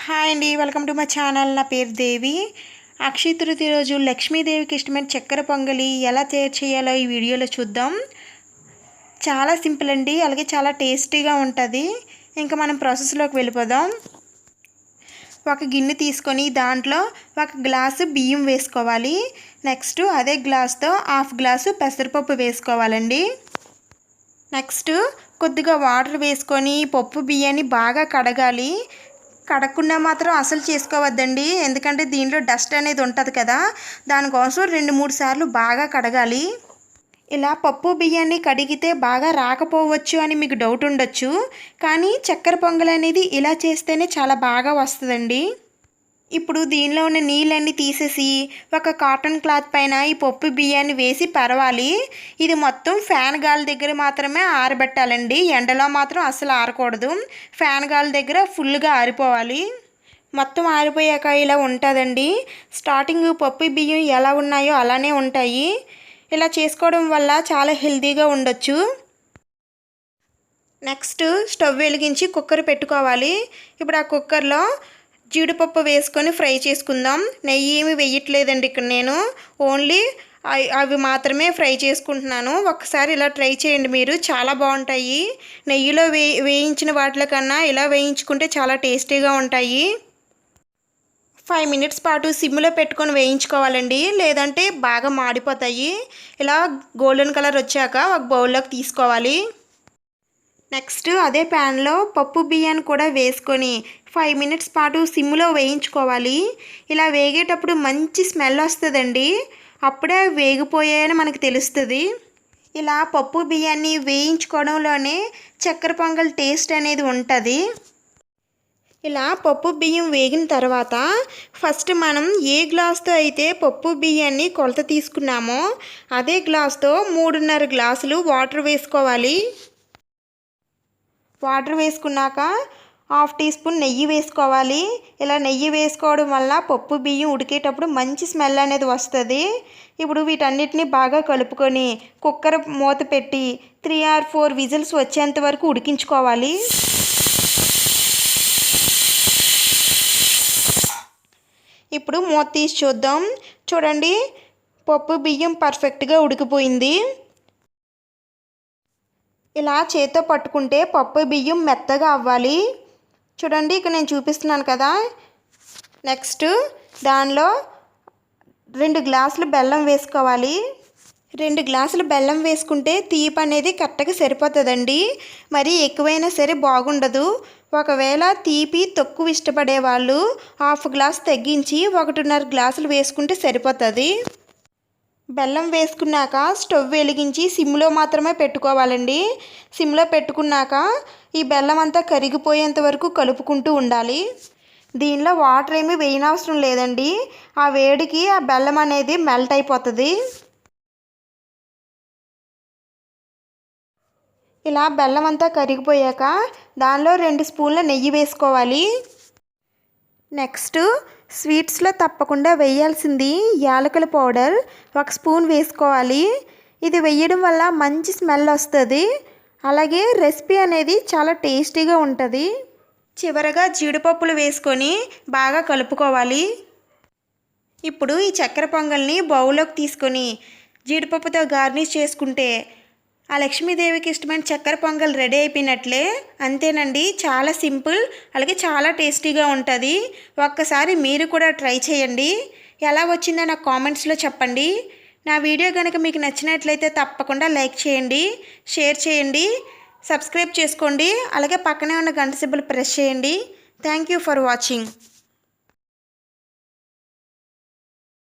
Hi అండి, welcome to my channel. నా పేరు దేవి. అక్షయ తృతీయ రోజు లక్ష్మీదేవికి ఇష్టమైన చక్కెర పొంగలి ఎలా తయారు చేయాలో ఈ వీడియోలో చూద్దాం. చాలా సింపుల్ అండి, అలాగే చాలా టేస్టీగా ఉంటుంది. ఇంకా మనం ప్రాసెస్లోకి వెళ్ళిపోదాం. ఒక గిన్నె తీసుకొని దాంట్లో ఒక గ్లాసు బియ్యం వేసుకోవాలి. నెక్స్ట్ అదే గ్లాస్తో హాఫ్ గ్లాసు పెసరపప్పు వేసుకోవాలండి. నెక్స్ట్ కొద్దిగా వాటర్ వేసుకొని పప్పు బియ్యాన్ని బాగా కడగాలి. కడగకుండా మాత్రం అసలు చేసుకోవద్దండి, ఎందుకంటే దీంట్లో డస్ట్ అనేది ఉంటుంది కదా, దానికోసం 2-3 సార్లు బాగా కడగాలి. ఇలా పప్పు బియ్యాన్ని కడిగితే బాగా రాకపోవచ్చు అని మీకు డౌట్ ఉండొచ్చు, కానీ చక్కెర పొంగల్ అనేది ఇలా చేస్తేనే చాలా బాగా వస్తుందండి. ఇప్పుడు దీనిలో ఉన్న నీళ్ళన్నీ తీసేసి ఒక కాటన్ క్లాత్ పైన ఈ పప్పు బియ్యాన్ని వేసి పరవాలి. ఇది మొత్తం ఫ్యాన్ గాలి దగ్గర మాత్రమే ఆరబెట్టాలండి, ఎండలో మాత్రం అసలు ఆరకూడదు. ఫ్యాన్ గాలి దగ్గర ఫుల్గా ఆరిపోవాలి. మొత్తం ఆరిపోయాక ఇలా ఉంటుందండి. స్టార్టింగ్ పప్పు బియ్యం ఎలా ఉన్నాయో అలానే ఉంటాయి. ఇలా చేసుకోవడం వల్ల చాలా హెల్తీగా ఉండొచ్చు. నెక్స్ట్ స్టవ్ వెలిగించి కుక్కర్ పెట్టుకోవాలి. ఇప్పుడు ఆ కుక్కర్లో జీడిపప్పు వేసుకొని ఫ్రై చేసుకుందాం. నెయ్యి ఏమి వేయట్లేదండి ఇక్కడ, నేను ఓన్లీ అవి మాత్రమే ఫ్రై చేసుకుంటున్నాను. ఒకసారి ఇలా ట్రై చేయండి, మీరు చాలా బాగుంటాయి. నెయ్యిలో వేయించిన వాటిల కన్నా ఇలా వేయించుకుంటే చాలా టేస్టీగా ఉంటాయి. 5 మినిట్స్ పాటు సిమ్లో పెట్టుకొని వేయించుకోవాలండి, లేదంటే బాగా మాడిపోతాయి. ఇలా గోల్డెన్ కలర్ వచ్చాక ఒక బౌల్లోకి తీసుకోవాలి. నెక్స్ట్ అదే ప్యాన్లో పప్పు బియ్యాన్ని కూడా వేసుకొని 5 మినిట్స్ పాటు సిమ్లో వేయించుకోవాలి. ఇలా వేగేటప్పుడు మంచి స్మెల్ వస్తుందండి, అప్పుడే వేగిపోయాయని మనకు తెలుస్తుంది. ఇలా పప్పు బియ్యాన్ని వేయించుకోవడంలోనే చక్కెర పొంగల్ టేస్ట్ అనేది ఉంటుంది. ఇలా పప్పు బియ్యం వేగిన తర్వాత ఫస్ట్ మనం ఏ గ్లాస్తో అయితే పప్పు బియ్యాన్ని కొలత తీసుకున్నామో అదే గ్లాస్తో 3.5 గ్లాసులు వాటర్ వేసుకోవాలి. వాటర్ వేసుకున్నాక 1/2 టీ స్పూన్ నెయ్యి వేసుకోవాలి. ఇలా నెయ్యి వేసుకోవడం వల్ల పప్పు బియ్యం ఉడికేటప్పుడు మంచి స్మెల్ అనేది వస్తుంది. ఇప్పుడు వీటన్నిటిని బాగా కలుపుకొని కుక్కర్ మూత పెట్టి 3 or 4 విజిల్స్ వచ్చేంత వరకు ఉడికించుకోవాలి. ఇప్పుడు మూత తీసి చూద్దాం. చూడండి, పప్పు బియ్యం పర్ఫెక్ట్గా ఉడికిపోయింది. ఇలా చేత్తో పట్టుకుంటే పప్పు బియ్యం మెత్తగా అవ్వాలి. చూడండి, ఇక్కడ నేను చూపిస్తున్నాను కదా. నెక్స్ట్ దానిలో 2 గ్లాసులు బెల్లం వేసుకోవాలి. 2 గ్లాసులు బెల్లం వేసుకుంటే తీపి అనేది కరెక్ట్గా సరిపోతుందండి, మరి ఎక్కువైనా సరే బాగుండదు. ఒకవేళ తీపి తక్కువ ఇష్టపడే వాళ్ళు 1/2 గ్లాస్ తగ్గించి 1.5 గ్లాసులు వేసుకుంటే సరిపోతుంది. బెల్లం వేసుకున్నాక స్టవ్ వెలిగించి సిమ్లో మాత్రమే పెట్టుకోవాలండి. సిమ్లో పెట్టుకున్నాక ఈ బెల్లం అంతా కరిగిపోయేంత వరకు కలుపుకుంటూ ఉండాలి. దీనిలో వాటర్ ఏమీ వేయనవసరం లేదండి, ఆ వేడికి ఆ బెల్లం అనేది మెల్ట్ అయిపోతుంది. ఇలా బెల్లం అంతా కరిగిపోయాక దానిలో 2 స్పూన్ల నెయ్యి వేసుకోవాలి. నెక్స్ట్ స్వీట్స్లో తప్పకుండా వేయాల్సింది యాలకుల పౌడర్ 1 స్పూన్ వేసుకోవాలి. ఇది వేయడం వల్ల మంచి స్మెల్ వస్తుంది, అలాగే రెసిపీ అనేది చాలా టేస్టీగా ఉంటుంది. చివరగా జీడిపప్పులు వేసుకొని బాగా కలుపుకోవాలి. ఇప్పుడు ఈ చక్కెర పొంగల్ని బౌల్లోకి తీసుకొని జీడిపప్పుతో గార్నిష్ చేసుకుంటే ఆ లక్ష్మీదేవికి ఇష్టమైన చక్కెర పొంగల్ రెడీ అయిపోయినట్లే. అంతేనండి, చాలా సింపుల్, అలాగే చాలా టేస్టీగా ఉంటుంది. ఒక్కసారి మీరు కూడా ట్రై చేయండి. ఎలా వచ్చిందో నాకు కామెంట్స్లో చెప్పండి. నా వీడియో కనుక మీకు నచ్చినట్లయితే తప్పకుండా లైక్ చేయండి, షేర్ చేయండి, సబ్స్క్రైబ్ చేసుకోండి, అలాగే పక్కనే ఉన్న గంట సింబల్ ప్రెస్ చేయండి. Thank you for watching.